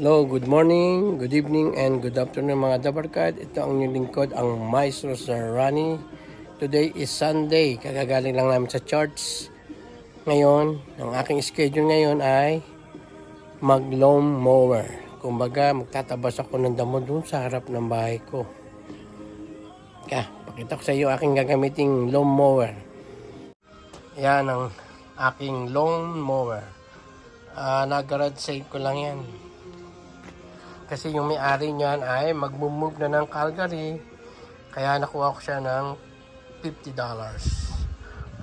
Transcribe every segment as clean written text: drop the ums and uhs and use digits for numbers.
Hello, good morning, good evening, and good afternoon mga dabarkad. Ito ang inyong lingkod, ang Maestro Sir Rani. Today is Sunday. Kagagaling lang namin sa church. Ngayon, ang aking schedule ngayon ay mag-lawn mower. Kumbaga, magtatabas ako ng damo dun sa harap ng bahay ko. Pakita ko sa iyo aking gagamiting lawn mower. Yan ang aking lawn mower. Nag-garage sale ko lang yan. Kasi yung may-ari niyan ay mag-move na ng Calgary. Kaya nakuha ko siya ng $50.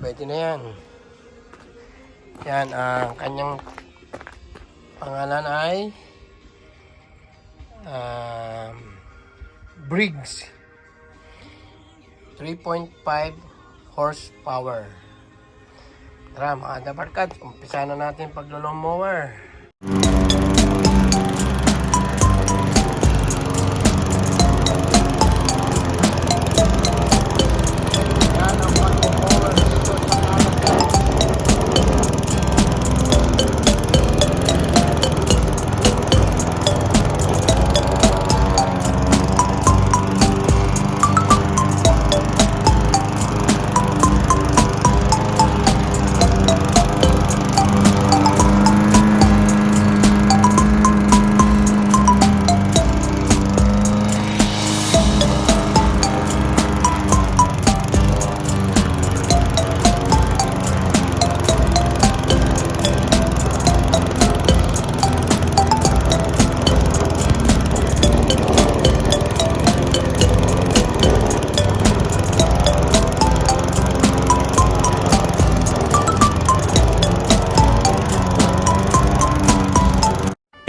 Pwede na yan. Yan, ang kanyang pangalan ay Briggs 3.5 horsepower. Tara mga dabarkad, umpisa na natin pag-lawn mower.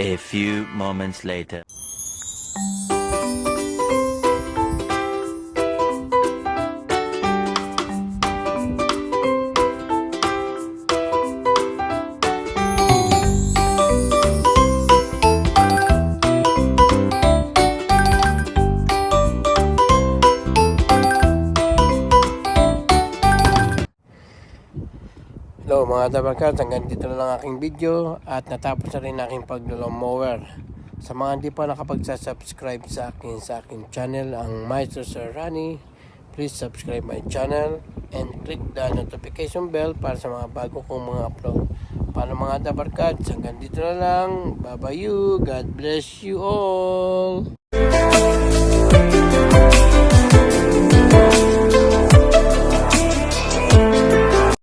A few moments later. Hello mga dabarkad, hanggang dito na lang aking video at natapos na rin aking pag-lawn mower. Sa mga hindi pa nakapagsa-subscribe sa aking channel, ang Maestro Sir Rani, please subscribe my channel and click the notification bell para sa mga bago kong mga upload. Paano mga dabarkad, hanggang dito na lang. Bye bye you, God bless you all.